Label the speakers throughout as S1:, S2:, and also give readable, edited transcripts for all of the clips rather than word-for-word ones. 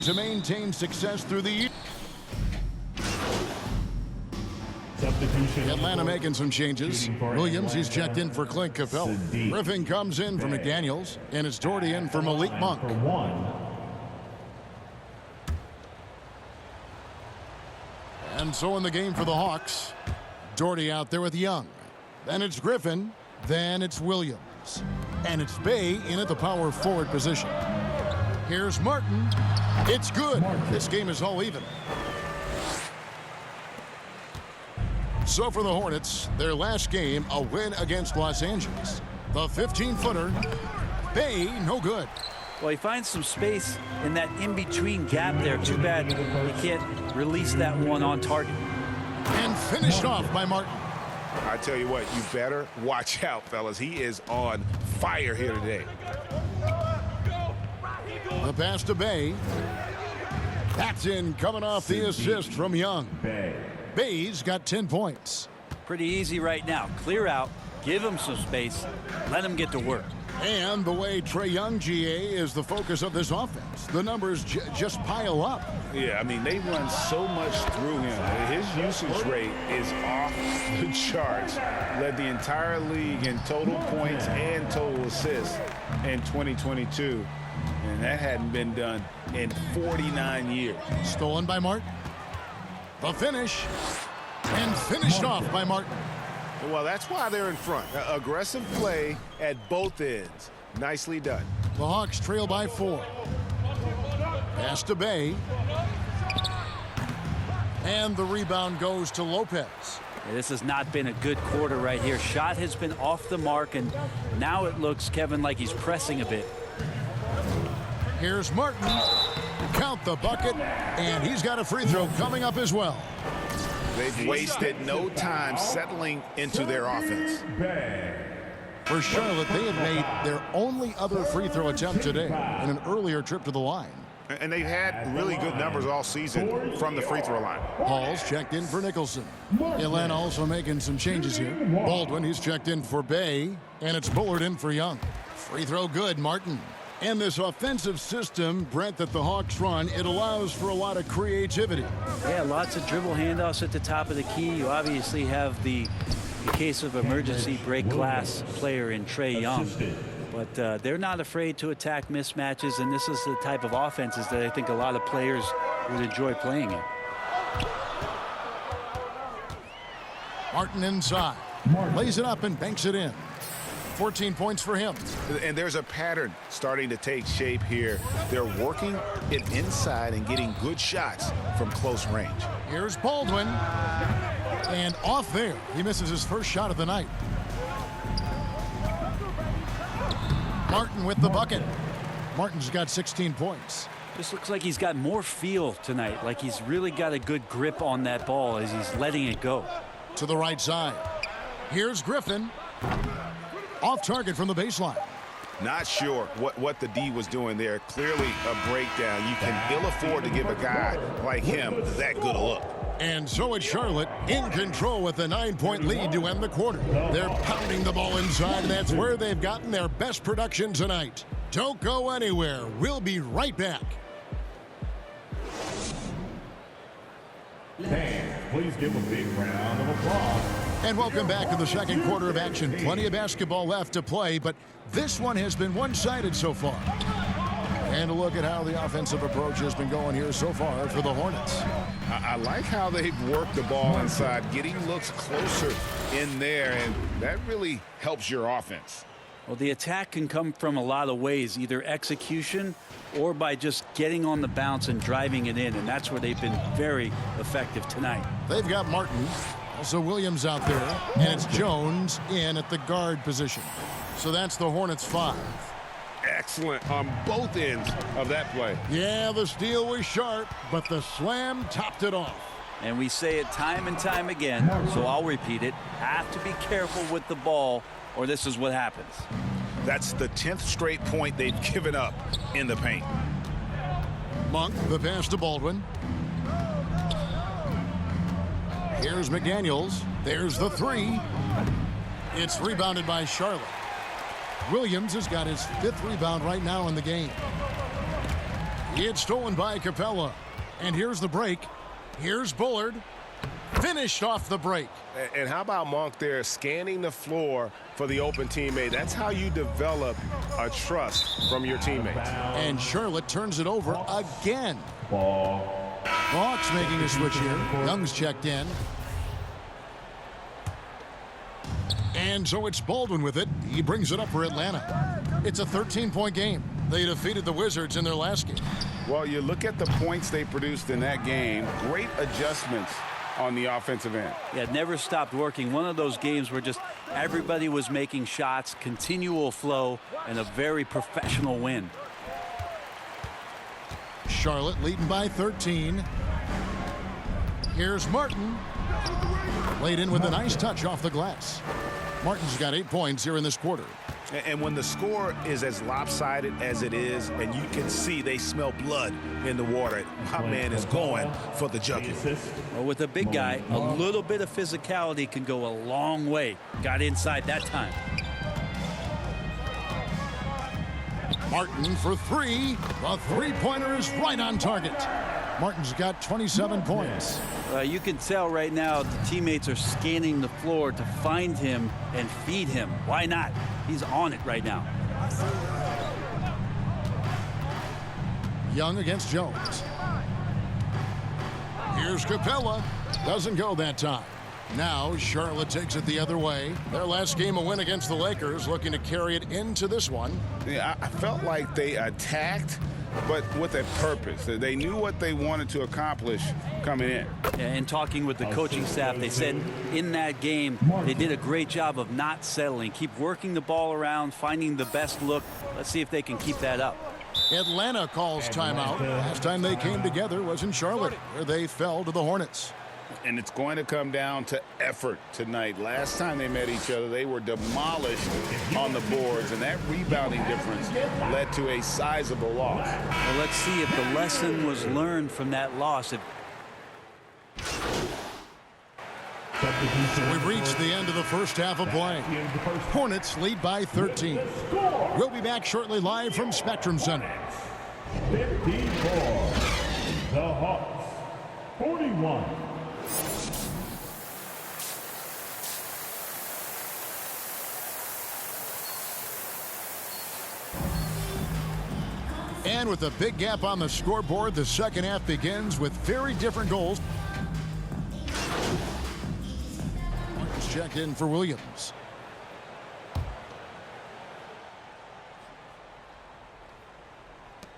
S1: to maintain success through the year. Atlanta making some changes. Williams, he's checked in for Clint Capella. Griffin comes in for McDaniels, and it's Doherty in for Malik Monk. And so in the game for the Hawks, Doherty out there with Young. Then it's Griffin. Then it's Williams. And it's Bay in at the power forward position. Here's Martin. It's good. This game is all even. So for the Hornets, their last game, a win against Los Angeles. The 15-footer, Bay, no good.
S2: Well, he finds some space in that in-between gap there. Too bad he can't release that one on target.
S1: And finished off by Martin.
S3: I tell you what, you better watch out, fellas. He is on fire here today.
S1: The pass to Bay. That's in, coming off the assist from Young. Bay's got 10 points.
S2: Pretty easy right now. Clear out, give him some space, let him get to work.
S1: And the way Trae Young, GA, is the focus of this offense. The numbers just pile up.
S3: Yeah, I mean, they run so much through him. His usage rate is off the charts. Led the entire league in total points and total assists in 2022. And that hadn't been done in 49 years.
S1: Stolen by Martin. The finish. And finished off by Martin.
S3: Well, that's why they're in front. Aggressive play at both ends. Nicely done.
S1: The Hawks trail by 4. Pass to Bay. And the rebound goes to Lopez.
S2: Yeah, this has not been a good quarter right here. Shot has been off the mark, and now it looks, Kevin, like he's pressing a bit.
S1: Here's Martin. Count the bucket, and he's got a free throw coming up as well.
S3: They've wasted no time settling into their offense.
S1: For Charlotte, they have made their only other free throw attempt today in an earlier trip to the line.
S3: And they've had really good numbers all season from the free throw line.
S1: Hall's checked in for Nicholson. Atlanta also making some changes here. Baldwin, he's checked in for Bay, and it's Bullard in for Young. Free throw good, Martin. And this offensive system, Brent, that the Hawks run, it allows for a lot of creativity.
S2: Yeah, lots of dribble handoffs at the top of the key. You obviously have the case of emergency break glass player in Trae Young. But they're not afraid to attack mismatches, and this is the type of offenses that I think a lot of players would enjoy playing in.
S1: Martin inside. Lays it up and banks it in. 14 points for him.
S3: And there's a pattern starting to take shape here. They're working it inside and getting good shots from close range.
S1: Here's Baldwin. And off there. He misses his first shot of the night. Martin with the bucket. Martin's got 16 points.
S2: This looks like he's got more feel tonight, like he's really got a good grip on that ball as he's letting it go.
S1: To the right side. Here's Griffin. Off target from the baseline.
S3: Not sure what the D was doing there. Clearly a breakdown. You can ill afford to give a guy like him that good a look.
S1: And so it's Charlotte in control with a 9-point lead to end the quarter. They're pounding the ball inside, and that's where they've gotten their best production tonight. Don't go anywhere. We'll be right back.
S4: Please give a big round of applause.
S1: And welcome back to the second quarter of action. Plenty of basketball left to play, but this one has been one-sided so far. And a look at how the offensive approach has been going here so far for the Hornets.
S3: I like how they've worked the ball inside, getting looks closer in there, and that really helps your offense.
S2: Well, the attack can come from a lot of ways, either execution or by just getting on the bounce and driving it in, and that's where they've been very effective tonight.
S1: They've got Martin, also Williams out there, and it's Jones in at the guard position. So that's the Hornets 5.
S3: Excellent on both ends of that play.
S1: Yeah, the steal was sharp, but the slam topped it off.
S2: And we say it time and time again, so I'll repeat it. Have to be careful with the ball, or this is what happens.
S3: That's the 10th straight point they've given up in the paint.
S1: Monk, the pass to Baldwin. Here's McDaniels. There's the 3. It's rebounded by Charlotte. Williams has got his 5th rebound right now in the game. It's stolen by Capella. And here's the break. Here's Bullard. Finished off the break.
S5: And how about Monk there scanning the floor for the open teammate? That's how you develop a trust from your teammates.
S1: And Charlotte turns it over again. Hawks making a switch here. Young's checked in. And so it's Baldwin with it. He brings it up for Atlanta. It's a 13-point game. They defeated the Wizards in their last game.
S3: Well, you look at the points they produced in that game. Great adjustments on the offensive end.
S2: Yeah, it never stopped working. One of those games where just everybody was making shots, continual flow, and a very professional win.
S1: Charlotte leading by 13. Here's Martin. Laid in with a nice touch off the glass. Martin's got 8 points here in this quarter.
S5: And when the score is as lopsided as it is, and you can see they smell blood in the water, my man is going for the jugular.
S2: Well, with a big guy, a little bit of physicality can go a long way. Got inside that time.
S1: Martin for three. The three-pointer is right on target. Martin's got 27 points.
S2: You can tell right now the teammates are scanning the floor to find him and feed him. Why not? He's on it right now.
S1: Young against Jones. Here's Capella. Doesn't go that time. Now Charlotte takes it the other way. Their last game a win against the Lakers, looking to carry it into this one.
S3: Yeah, I felt like they attacked, but with a purpose. They knew what they wanted to accomplish coming in.
S2: And talking with the coaching staff, they said in that game they did a great job of not settling. Keep working the ball around, finding the best look. Let's see if they can keep that up.
S1: Atlanta calls timeout. Last time they came together was in Charlotte, where they fell to the Hornets.
S3: And it's going to come down to effort tonight. Last time they met each other, they were demolished on the boards, and that rebounding difference led to a sizable loss.
S2: Well, let's see if the lesson was learned from that loss.
S1: We've reached the end of the first half of play. Hornets lead by 13. We'll be back shortly live from Spectrum Center.
S4: 54. The Hawks. 41.
S1: And with a big gap on the scoreboard, the second half begins with very different goals. Martin's checked in for Williams.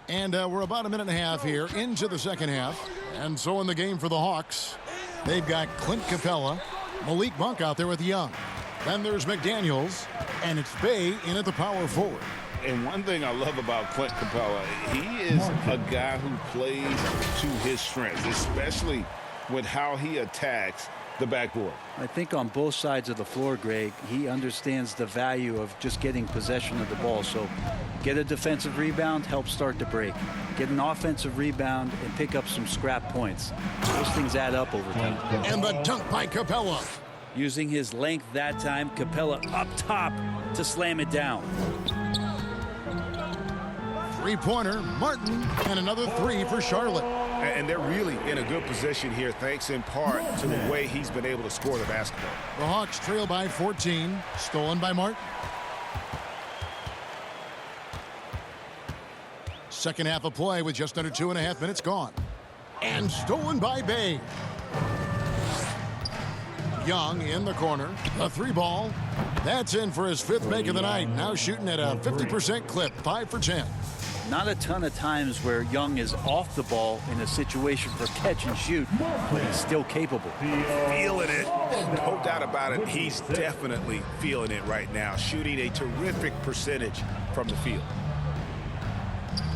S1: And we're about a minute and a half here into the second half. And so in the game for the Hawks, they've got Clint Capella, Malik Monk out there with Young. Then there's McDaniels, and it's Bay in at the power forward.
S3: And one thing I love about Clint Capella, he is a guy who plays to his strengths, especially with how he attacks the backboard.
S2: I think on both sides of the floor, Greg, he understands the value of just getting possession of the ball. So get a defensive rebound, help start the break. Get an offensive rebound and pick up some scrap points. Those things add up over time.
S1: And the dunk by Capella.
S2: Using his length that time, Capella up top to slam it down.
S1: Three-pointer, Martin, and another three for Charlotte.
S5: And they're really in a good position here, thanks in part to the way he's been able to score the basketball.
S1: The Hawks trail by 14, stolen by Martin. Second half of play with just under 2.5 minutes gone. And stolen by Bay. Young in the corner. A three ball. That's in for his fifth make of the night. Now shooting at a 50% clip, 5 for 10.
S2: Not a ton of times where Young is off the ball in a situation for catch and shoot, but he's still capable.
S5: Feeling it. No doubt about it. He's definitely feeling it right now. Shooting a terrific percentage from the field.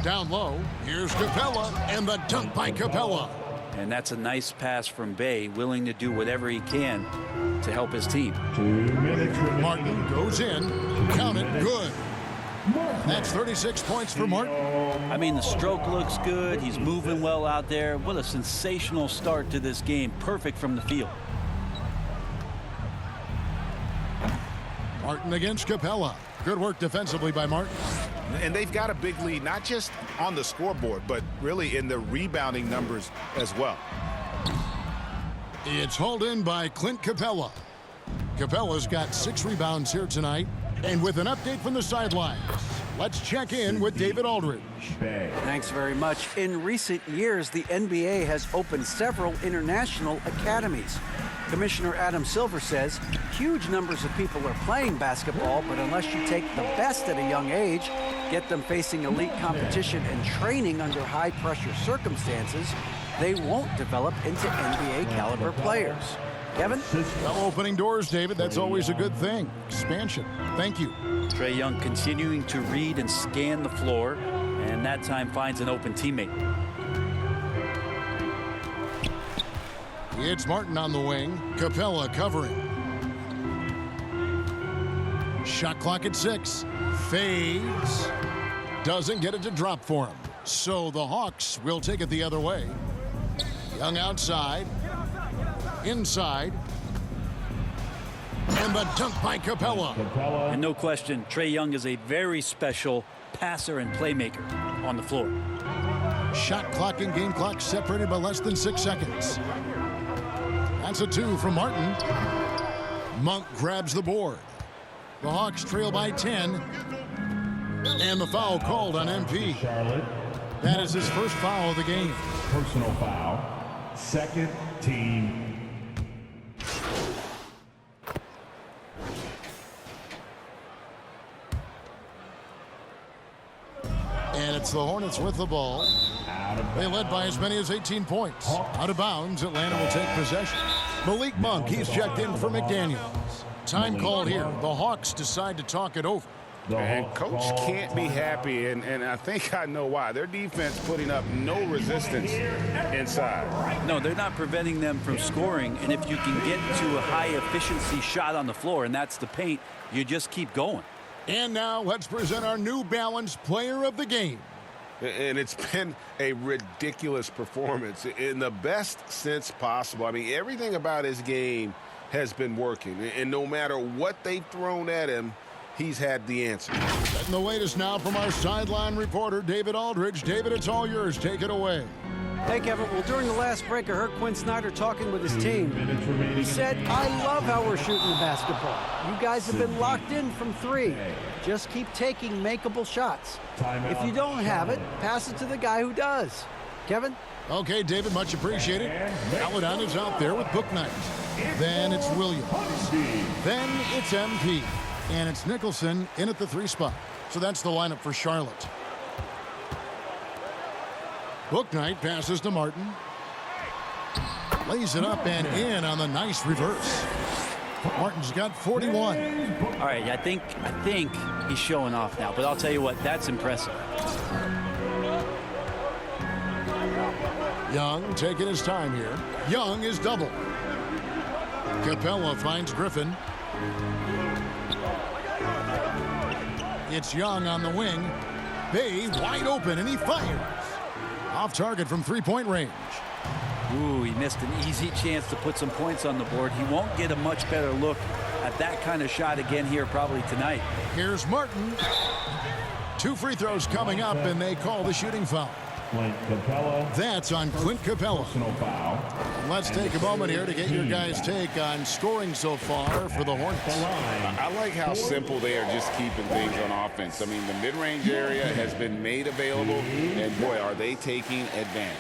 S1: Down low, here's Capella, and the dunk by Capella.
S2: And that's a nice pass from Bay, willing to do whatever he can to help his team.
S4: 2 minutes remaining.
S1: Martin goes in. Count it. Good. That's 36 points for Martin.
S2: I mean, the stroke looks good. He's moving well out there. What a sensational start to this game. Perfect from the field.
S1: Martin against Capella. Good work defensively by Martin.
S5: And they've got a big lead, not just on the scoreboard, but really in the rebounding numbers as well.
S1: It's hauled in by Clint Capella. Capella's got 6 rebounds here tonight. And with an update from the sidelines, let's check in with David Aldridge.
S6: Thanks very much. In recent years, the NBA has opened several international academies. Commissioner Adam Silver says huge numbers of people are playing basketball, but unless you take the best at a young age, get them facing elite competition and training under high-pressure circumstances, they won't develop into NBA-caliber players. Kevin?
S1: Well, opening doors, David. That's always a good thing. Expansion. Thank you.
S2: Trae Young continuing to read and scan the floor, and that time finds an open teammate.
S1: It's Martin on the wing. Capella covering. Shot clock at 6. Fades. Doesn't get it to drop for him. So the Hawks will take it the other way. Young outside. Inside. And the dunk by Capella.
S2: And no question, Trae Young is a very special passer and playmaker on the floor.
S1: Shot clock and game clock separated by less than 6 seconds. That's a 2 from Martin. Monk grabs the board. The Hawks trail by 10. And the foul called on MP.
S4: Charlotte.
S1: That is his first foul of the game.
S4: Personal foul. Second team.
S1: And it's the Hornets with the ball. They led by as many as 18 points. Out of bounds, Atlanta will take possession. Malik Monk, he's checked in for McDaniels. Time called here. The Hawks decide to talk it over.
S3: And coach can't be happy, and I think I know why. Their defense putting up no resistance inside.
S2: No, they're not preventing them from scoring, and if you can get to a high-efficiency shot on the floor, and that's the paint, you just keep going.
S1: And now let's present our New Balance Player of the Game.
S3: And it's been a ridiculous performance in the best sense possible. I mean, everything about his game has been working, and no matter what they've thrown at him, he's had the answer.
S1: And the latest now from our sideline reporter, David Aldridge. David, it's all yours. Take it away.
S6: Hey, Kevin. Well, during the last break, I heard Quinn Snyder talking with his team. He said, I love how we're shooting the basketball. You guys have been locked in from 3. Just keep taking makeable shots. If you don't have it, pass it to the guy who does. Kevin?
S1: Okay, David, much appreciated. Paladon is out there with Book Knight. Then it's Williams. Then it's MP. And it's Nicholson in at the 3 spot. So that's the lineup for Charlotte. Book Knight passes to Martin. Lays it up and in on the nice reverse. Martin's got 41.
S2: All right, I think he's showing off now, but I'll tell you what, that's impressive.
S1: Young taking his time here. Young is double. Capella finds Griffin. It's Young on the wing. Bay wide open, and he fires. Off target from 3-point range.
S2: Ooh, he missed an easy chance to put some points on the board. He won't get a much better look at that kind of shot again here probably tonight.
S1: Here's Martin. 2 free throws coming up, and they call the shooting foul. That's on Clint Capella. Let's take a moment here to get your guys' take on scoring so far for the Hornets.
S3: I like how simple they are just keeping things on offense. I mean, the mid-range area has been made available, and boy, are they taking advantage.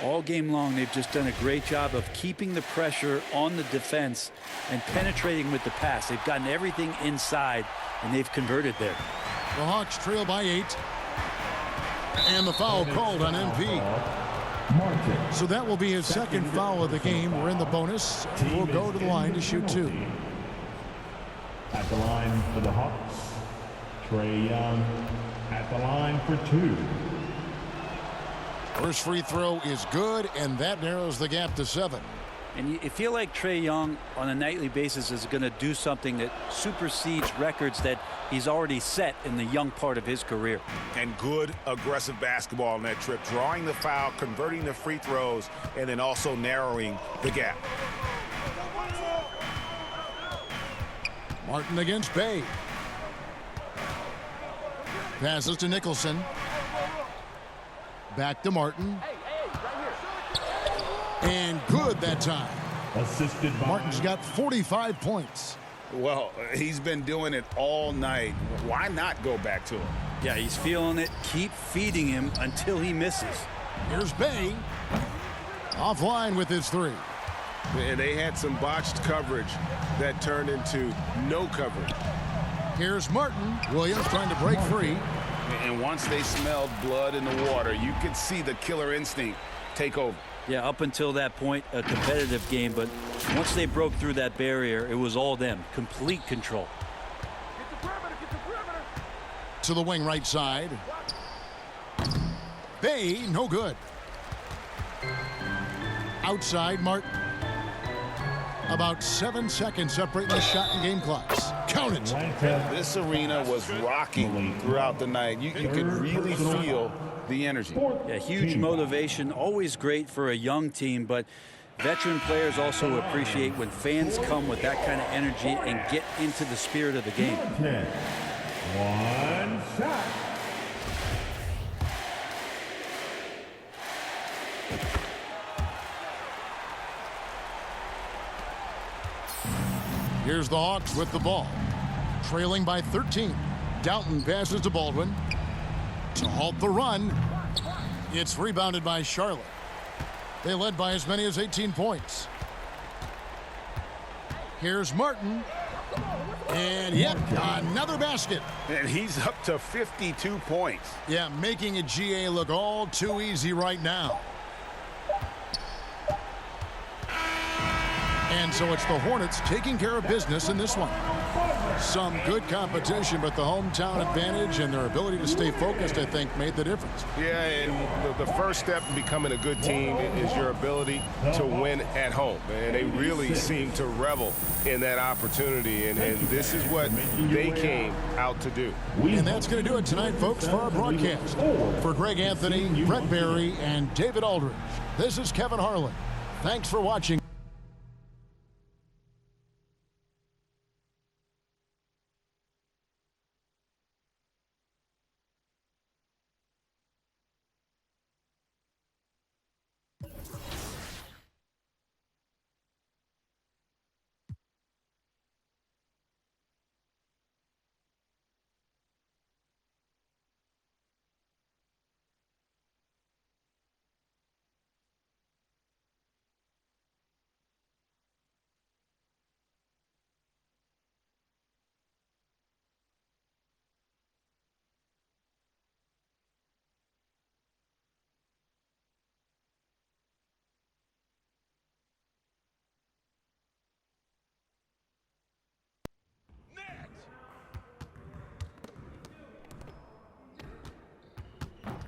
S2: All game long, they've just done a great job of keeping the pressure on the defense and penetrating with the pass. They've gotten everything inside, and they've converted there.
S1: The Hawks trail by 8. And the foul called on MP. So that will be his second foul of the game. We're in the bonus. We'll go to the line to shoot 2.
S4: At the line for the Hawks, Trae Young at the line for 2.
S1: First free throw is good, and that narrows the gap to 7.
S2: And you feel like Trae Young on a nightly basis is going to do something that supersedes records that he's already set in the young part of his career.
S5: And good aggressive basketball on that trip, drawing the foul, converting the free throws, and then also narrowing the gap.
S1: Martin against Bay. Passes to Nicholson. Back to Martin. And good that time.
S4: Assisted by
S1: Martin's got 45 points.
S3: Well, he's been doing it all night. Why not go back to him?
S2: Yeah, he's feeling it. Keep feeding him until he misses.
S1: Here's Bay. Offline with his three.
S5: And they had some botched coverage that turned into no coverage.
S1: Here's Martin. Williams trying to break free.
S3: And once they smelled blood in the water, you could see the killer instinct take over.
S2: Yeah, up until that point, a competitive game, but once they broke through that barrier, it was all them. Complete control.
S1: To the wing right side. Bay, no good. Outside, Martin. About 7 seconds separating the shot and game clocks. Count it.
S3: This arena was rocking throughout the night. You could really feel the energy.
S2: Yeah, huge motivation, always great for a young team, but veteran players also appreciate when fans come with that kind of energy and get into the spirit of the game.
S4: 1 shot.
S1: Here's the Hawks with the ball. Trailing by 13. Doughton passes to Baldwin. To halt the run. It's rebounded by Charlotte. They led by as many as 18 points. Here's Martin. And yep, another basket.
S5: And he's up to 52 points.
S1: Yeah, making a GA look all too easy right now. And so it's the Hornets taking care of business in this one. Some good competition, but the hometown advantage and their ability to stay focused, I think, made the difference.
S5: Yeah, and the first step in becoming a good team is your ability to win at home. And they really seem to revel in that opportunity, and this is what they came out to do.
S1: And that's going to do it tonight, folks, for our broadcast. For Greg Anthony, Brett Barry, and David Aldridge, this is Kevin Harlan. Thanks for watching.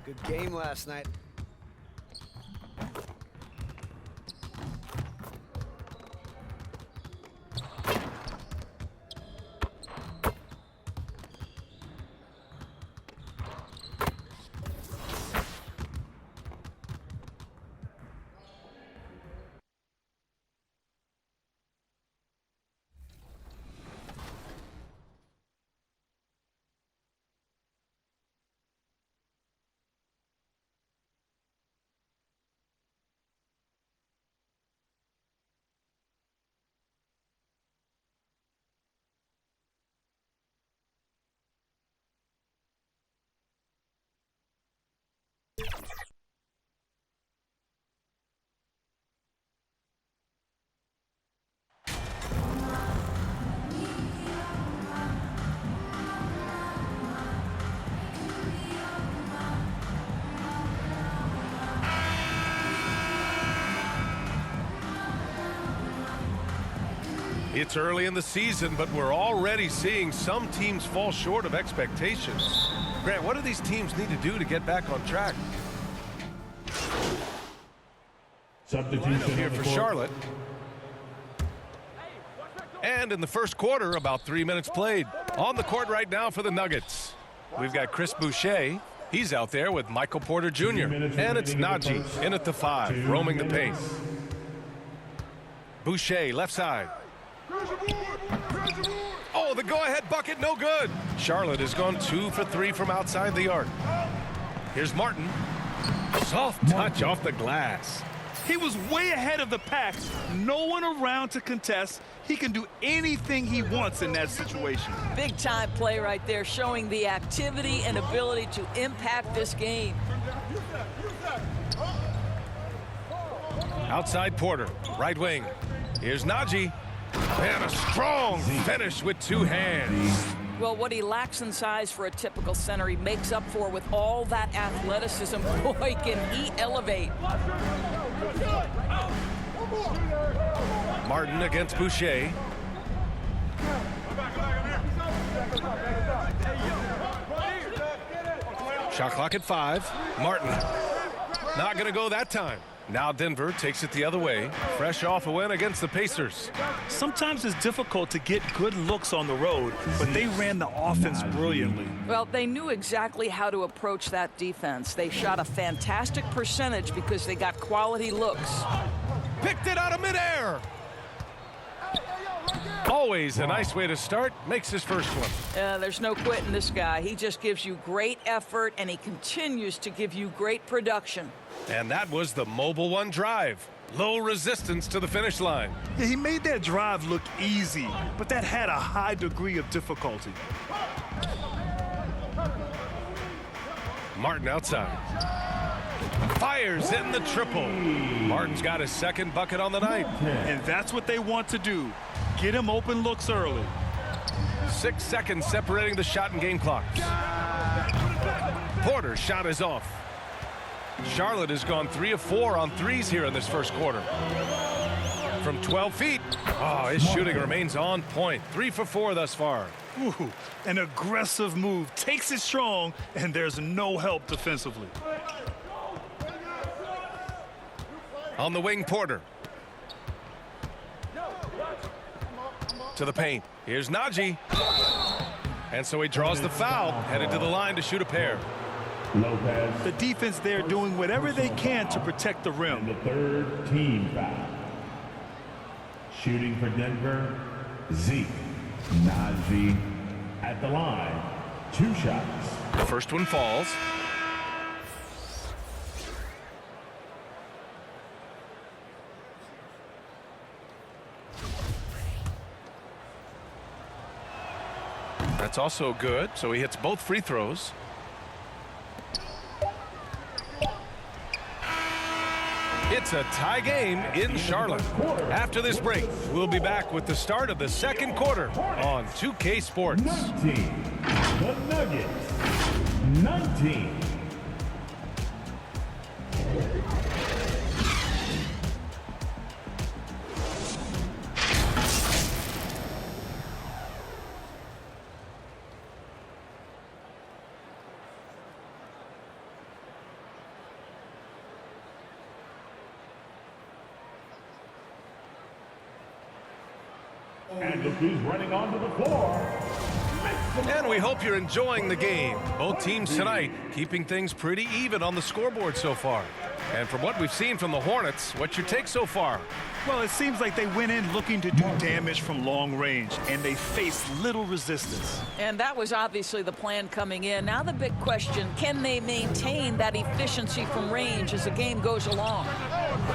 S7: Good game last night.
S8: It's early in the season, but we're already seeing some teams fall short of expectations. Grant, what do these teams need to do to get back on track?
S4: Substitution
S8: Here for Charlotte. And in the first quarter, about 3 minutes played. On the court right now for the Nuggets. We've got Chris Boucher. He's out there with Michael Porter Jr. And it's Najee in at the 5, roaming the paint. Boucher, left side. Oh, Oh, the go-ahead bucket, no good. Charlotte has gone 2 for 3 from outside the arc. Here's Martin. Soft touch off the glass.
S9: He was way ahead of the pack. No one around to contest. He can do anything he wants in that situation.
S10: Big time play right there, showing the activity and ability to impact this game.
S8: Outside Porter, right wing. Here's Najee. And a strong finish with 2 hands.
S10: Well, what he lacks in size for a typical center, he makes up for with all that athleticism. Boy, can he elevate.
S8: Martin against Boucher. Shot clock at 5. Martin. Not going to go that time. Now Denver takes it the other way. Fresh off a win against the Pacers.
S9: Sometimes it's difficult to get good looks on the road, but they ran the offense brilliantly.
S10: Well, they knew exactly how to approach that defense. They shot a fantastic percentage because they got quality looks.
S8: Picked it out of midair. Always a nice way to start. Makes his first one.
S10: There's no quitting this guy. He just gives you great effort, and he continues to give you great production.
S8: And that was the Mobile One drive. Low resistance to the finish line.
S9: Yeah, he made that drive look easy, but that had a high degree of difficulty.
S8: Martin outside. Fires in the triple. Martin's got his second bucket on the night.
S9: And that's what they want to do. Get him open looks early.
S8: 6 seconds separating the shot and game clocks. Porter's shot is off. Charlotte has gone 3 of 4 on threes here in this first quarter. From 12 feet. Oh, his shooting remains on point. 3 for 4 thus far.
S9: Ooh, an aggressive move. Takes it strong, and there's no help defensively.
S8: On the wing, Porter. To the paint. Here's Najee. And so he draws the foul. Headed to the line to shoot a pair.
S4: Lopez.
S9: The defense there doing whatever they can to protect the rim.
S4: And the third team foul. Shooting for Denver, Zeke. Najee at the line. 2 shots.
S8: The first one falls. That's also good, so he hits both free throws. It's a tie game in Charlotte. After this break, we'll be back with the start of the second quarter on 2K Sports.
S4: 19. The Nuggets. 19. And look who's running onto the floor.
S8: And we hope you're enjoying the game. Both teams tonight keeping things pretty even on the scoreboard so far. And from what we've seen from the Hornets, what's your take so far?
S9: Well, it seems like they went in looking to do damage from long range, and they faced little resistance.
S10: And that was obviously the plan coming in. Now the big question, can they maintain that efficiency from range as the game goes along?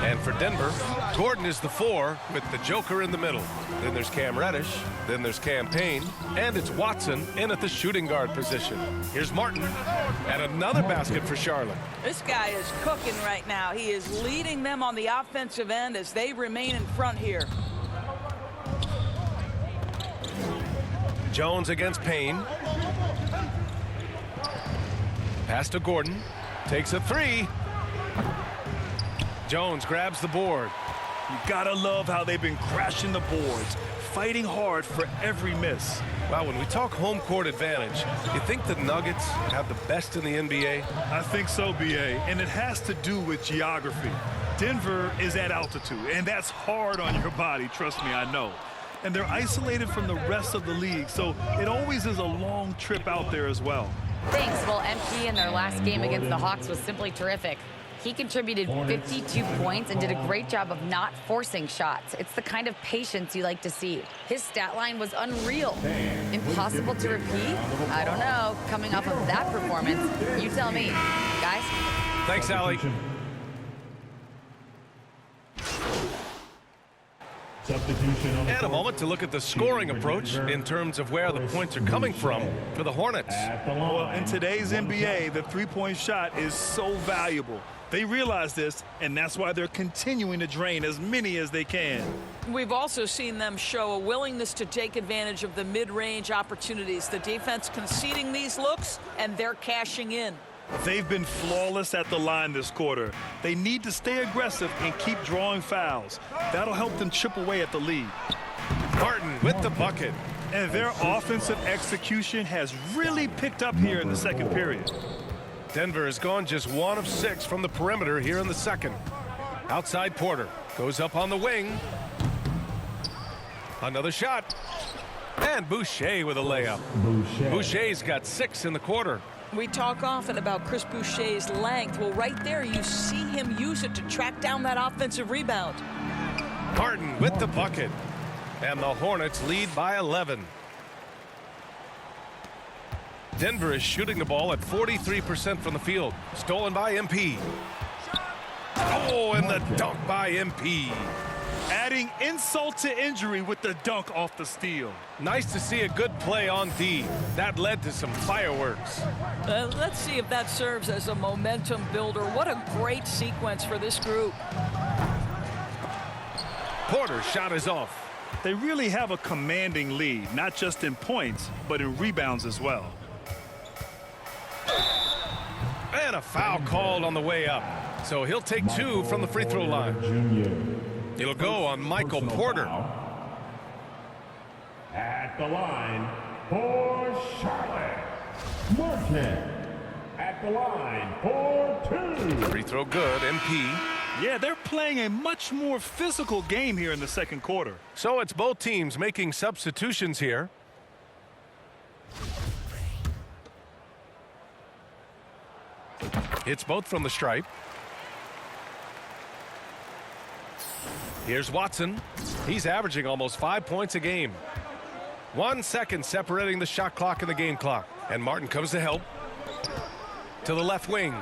S8: And for Denver, Gordon is the 4 with the Joker in the middle. Then there's Cam Reddish, then there's Cam Payne, and it's Watson in at the shooting guard position. Here's Martin, and another basket for Charlotte.
S10: This guy is cooking right now. He is leading them on the offensive end as they remain in front here.
S8: Jones against Payne. Pass to Gordon. Takes a 3. Jones grabs the board.
S9: You gotta love how they've been crashing the boards, fighting hard for every miss.
S8: Well, when we talk home court advantage, you think the Nuggets have the best in the NBA?
S9: I think so, B.A., and it has to do with geography. Denver is at altitude, and that's hard on your body, trust me, I know. And they're isolated from the rest of the league, so it always is a long trip out there as well.
S11: Thanks. Well, MP in their last game against the Hawks was simply terrific. He contributed 52 points and did a great job of not forcing shots. It's the kind of patience you like to see. His stat line was unreal. Impossible to repeat? I don't know. Coming off of that performance, you tell me. Guys?
S8: Thanks, Allie. And a moment to look at the scoring approach in terms of where the points are coming from for the Hornets.
S9: Well, in today's NBA, the three-point shot is so valuable. They realize this, and that's why they're continuing to drain as many as they can.
S10: We've also seen them show a willingness to take advantage of the mid-range opportunities. The defense conceding these looks, and they're cashing in.
S9: They've been flawless at the line this quarter. They need to stay aggressive and keep drawing fouls. That'll help them chip away at the lead.
S8: Martin with the bucket.
S9: And their offensive execution has really picked up here in the second period.
S8: Denver has gone just 1 of 6 from the perimeter here in the second. Outside Porter goes up on the wing. Another shot. And Boucher with a layup. Boucher's got 6 in the quarter.
S10: We talk often about Chris Boucher's length. Well, right there, you see him use it to track down that offensive rebound.
S8: Martin with the bucket. And the Hornets lead by 11. Denver is shooting the ball at 43% from the field. Stolen by MP. Oh, and the dunk by MP.
S9: Adding insult to injury with the dunk off the steal.
S8: Nice to see a good play on D. That led to some fireworks.
S10: Let's see if that serves as a momentum builder. What a great sequence for this group.
S8: Porter's shot is off.
S9: They really have a commanding lead, not just in points, but in rebounds as well.
S8: And a foul called on the way up. So he'll take 2 from the free throw line. It'll go on Michael Porter.
S4: At the line for Charlotte, Martin. At the line for 2.
S8: Free throw good, MP.
S9: Yeah, they're playing a much more physical game here in the second quarter.
S8: So it's both teams making substitutions here. It's both from the stripe. Here's Watson. He's averaging almost 5 points a game. 1 second separating the shot clock and the game clock. And Martin comes to help. To the left wing.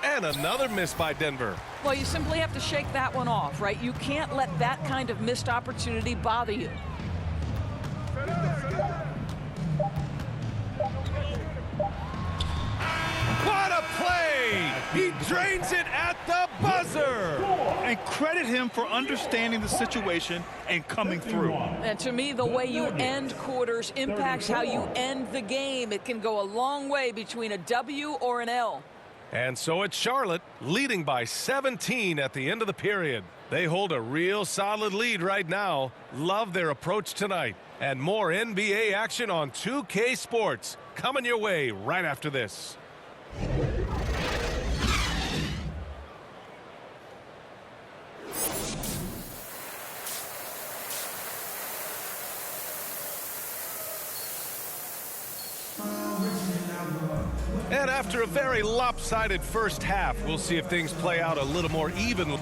S8: And another miss by Denver.
S10: Well, you simply have to shake that one off, right? You can't let that kind of missed opportunity bother you.
S8: What a play! He drains it at the buzzer!
S9: And credit him for understanding the situation and coming through.
S10: And to me, the way you end quarters impacts how you end the game. It can go a long way between a W or an L.
S8: And so it's Charlotte leading by 17 at the end of the period. They hold a real solid lead right now. Love their approach tonight. And more NBA action on 2K Sports coming your way right after this. And after a very lopsided first half, we'll see if things play out a little more evenly.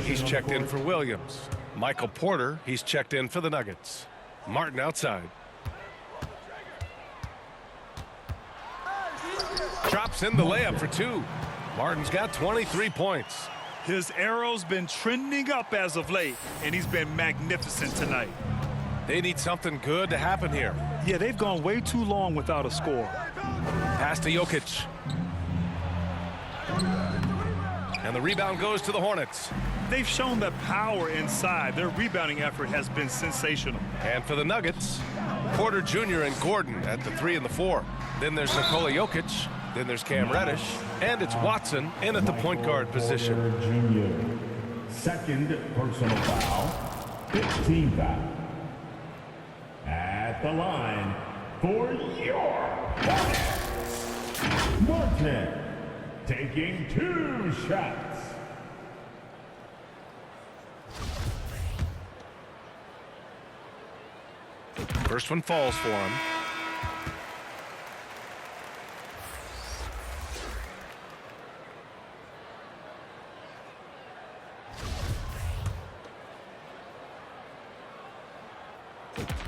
S8: He's checked in for Williams. Michael Porter, he's checked in for the Nuggets. Martin outside. Drops in the layup for 2. Martin's got 23 points.
S9: His arrow's been trending up as of late, and he's been magnificent tonight.
S8: They need something good to happen here.
S9: Yeah, they've gone way too long without a score.
S8: Pass to Jokic. And the rebound goes to the Hornets.
S9: They've shown the power inside. Their rebounding effort has been sensational.
S8: And for the Nuggets, Porter Jr. and Gordon at the 3 and the 4. Then there's Nikola Jokic. Then there's Cam Reddish. And it's Watson in at the point guard position.
S4: Jr. Second personal foul. 15 foul. At the line for your Hornets, Martin taking 2 shots.
S8: First one falls for him.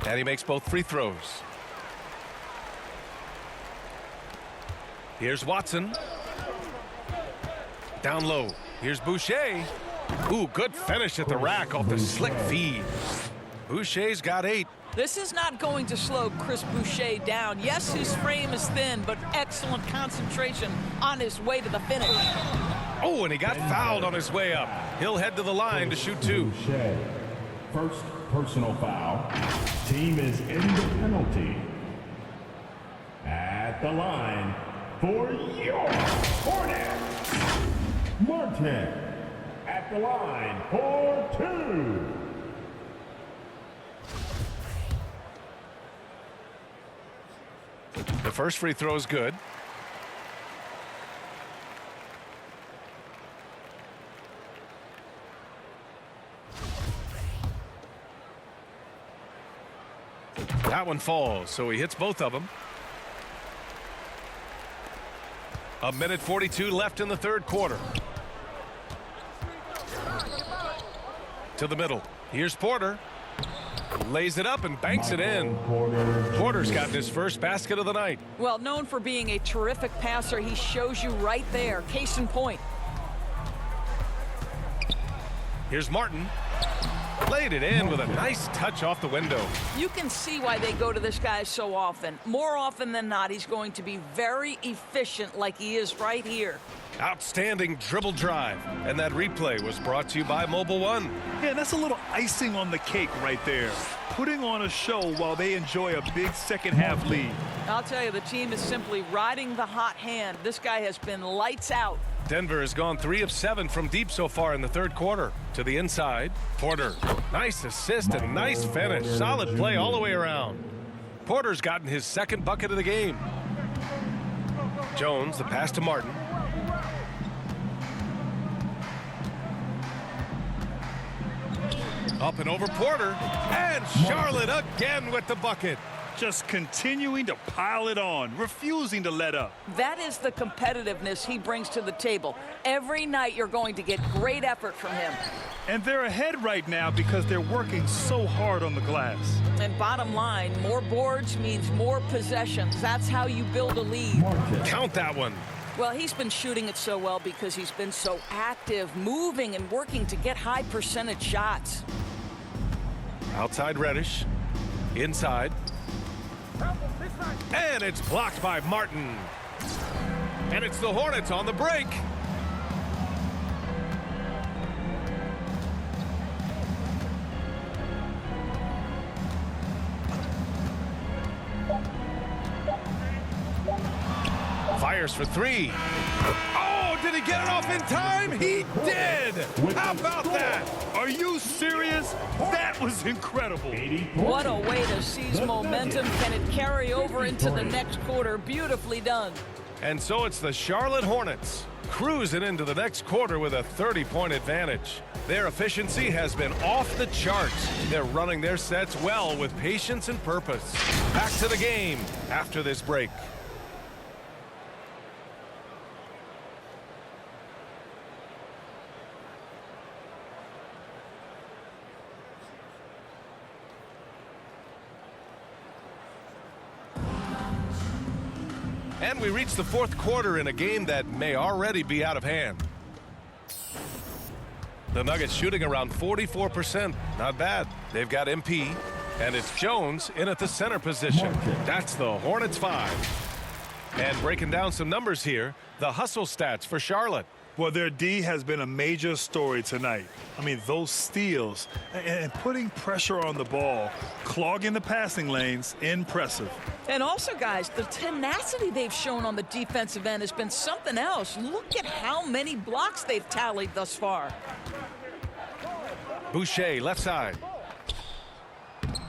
S8: And he makes both free throws. Here's Watson. Down low. Here's Boucher. Ooh, good finish at the rack off the slick feed. Boucher's got 8.
S10: This is not going to slow Chris Boucher down. Yes, his frame is thin, but excellent concentration on his way to the finish.
S8: Oh, and he got fouled on his way up. He'll head to the line to shoot 2.
S4: Boucher. First personal foul. Team is in the penalty. At the line for your Hornets, Martin. At the line for 2.
S8: The first free throw is good. That one falls, so he hits both of them. 1:42 left in the third quarter. To the middle. Here's Porter. Lays it up and banks it in. Porter's gotten his first basket of the night.
S10: Well, known for being a terrific passer, he shows you right there. Case in point.
S8: Here's Martin. Laid it in with a nice touch off the window.
S10: You can see why they go to this guy so often. More often than not, he's going to be very efficient like he is right here.
S8: Outstanding dribble drive. And that replay was brought to you by Mobile One.
S9: Yeah, that's a little icing on the cake right there. Putting on a show while they enjoy a big second half lead.
S10: I'll tell you, the team is simply riding the hot hand. This guy has been lights out.
S8: Denver has gone 3 of 7 from deep so far in the third quarter. To the inside, Porter. Nice assist and nice finish. Solid play all the way around. Porter's gotten his second bucket of the game. Jones, the pass to Martin. Up and over Porter. And Charlotte again with the bucket.
S9: Just continuing to pile it on, refusing to let up.
S10: That is the competitiveness he brings to the table. Every night you're going to get great effort from him.
S9: And they're ahead right now because they're working so hard on the glass.
S10: And bottom line, more boards means more possessions. That's how you build a lead.
S8: Count that one.
S10: Well, he's been shooting it so well because he's been so active, moving and working to get high percentage shots.
S8: Outside Reddish. Inside. And it's blocked by Martin. And it's the Hornets on the break. Fires for 3. Oh, did he get it off in time? He did. How about that?
S9: Are you serious? That was incredible.
S10: What a way to seize momentum. Can it carry over into the next quarter? Beautifully done.
S8: And so it's the Charlotte Hornets cruising into the next quarter with a 30-point advantage. Their efficiency has been off the charts. They're running their sets well with patience and purpose. Back to the game after this break. And we reach the fourth quarter in a game that may already be out of hand. The Nuggets shooting around 44%. Not bad. They've got MP, and it's Jones in at the center position. That's the Hornets 5. And breaking down some numbers here, the hustle stats for Charlotte.
S9: Well, their D has been a major story tonight. I mean, those steals and putting pressure on the ball, clogging the passing lanes, impressive.
S10: And also, guys, the tenacity they've shown on the defensive end has been something else. Look at how many blocks they've tallied thus far.
S8: Boucher, left side.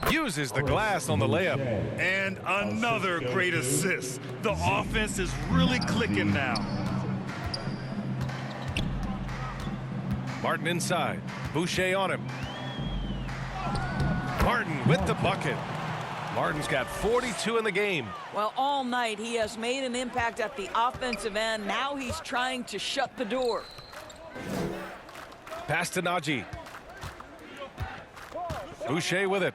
S8: Uses the glass on the layup.
S9: And another great assist. The offense is really clicking now.
S8: Martin inside. Boucher on him. Martin with the bucket. Martin's got 42 in the game.
S10: Well, all night he has made an impact at the offensive end. Now he's trying to shut the door.
S8: Pass to Najee. Boucher with it.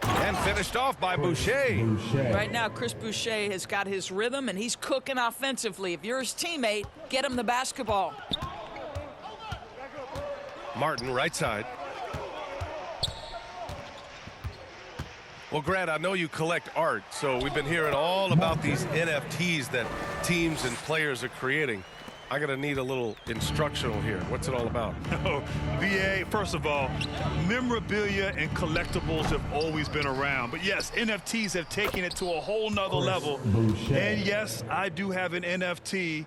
S8: And finished off by Boucher.
S10: Right now, Chris Boucher has got his rhythm, and he's cooking offensively. If you're his teammate, get him the basketball.
S8: Martin, right side. Well, Grant, I know you collect art, so we've been hearing all about these NFTs that teams and players are creating. I'm going to need a little instructional here. What's it all about?
S9: Oh, VA, first of all, memorabilia and collectibles have always been around. But yes, NFTs have taken it to a whole nother level. And yes, I do have an NFT.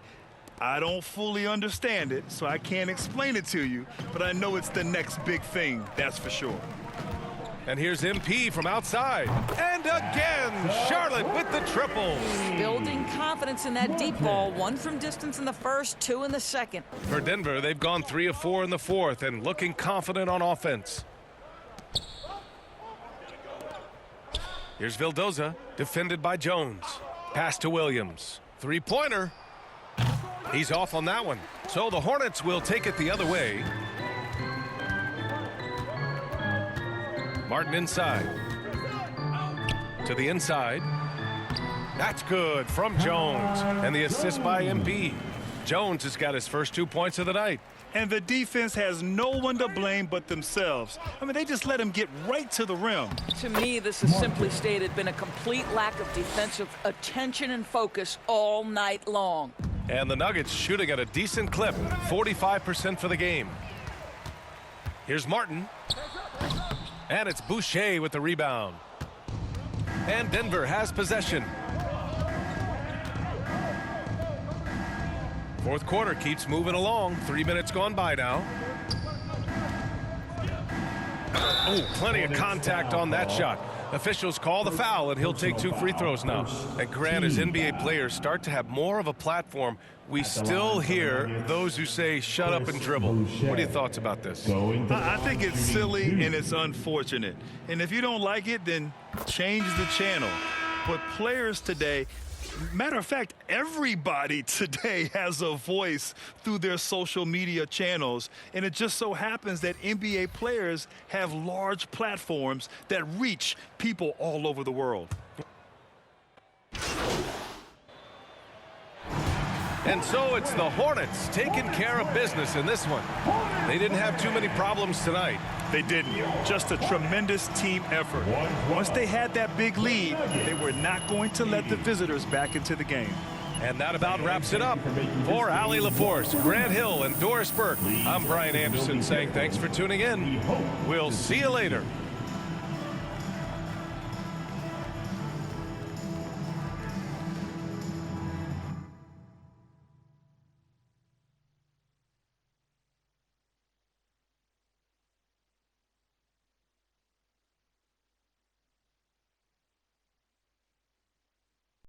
S9: I don't fully understand it, so I can't explain it to you. But I know it's the next big thing, that's for sure.
S8: And here's MP from outside. And again, Charlotte with the triples.
S10: Building confidence in that deep ball. 1 from distance in the first, 2 in the second.
S8: For Denver, they've gone 3 of 4 in the fourth and looking confident on offense. Here's Vildoza, defended by Jones. Pass to Williams. Three-pointer. He's off on that one. So the Hornets will take it the other way. Martin inside. To the inside. That's good from Jones. And the assist by MP. Jones has got his first 2 points of the night.
S9: And the defense has no one to blame but themselves. I mean, they just let him get right to the rim.
S10: To me, this has simply stated been a complete lack of defensive attention and focus all night long.
S8: And the Nuggets shooting at a decent clip, 45% for the game. Here's Martin. And it's Boucher with the rebound. And Denver has possession. Fourth quarter keeps moving along. 3 minutes gone by now. Oh, plenty of contact on that shot. Officials call the foul, and he'll take 2 free throws now. And Grant, as NBA players start to have more of a platform, we still hear those who say, shut up and dribble. What are your thoughts about this?
S9: I think it's silly and it's unfortunate. And if you don't like it, then change the channel. But players today, matter of fact, everybody today has a voice through their social media channels. And it just so happens that NBA players have large platforms that reach people all over the world.
S8: And so it's the Hornets taking care of business in this one. They didn't have too many problems tonight.
S9: They didn't. Just a tremendous team effort. Once they had that big lead, they were not going to let the visitors back into the game.
S8: And that about wraps it up. For Allie LaForce, Grant Hill, and Doris Burke, I'm Brian Anderson saying thanks for tuning in. We'll see you later.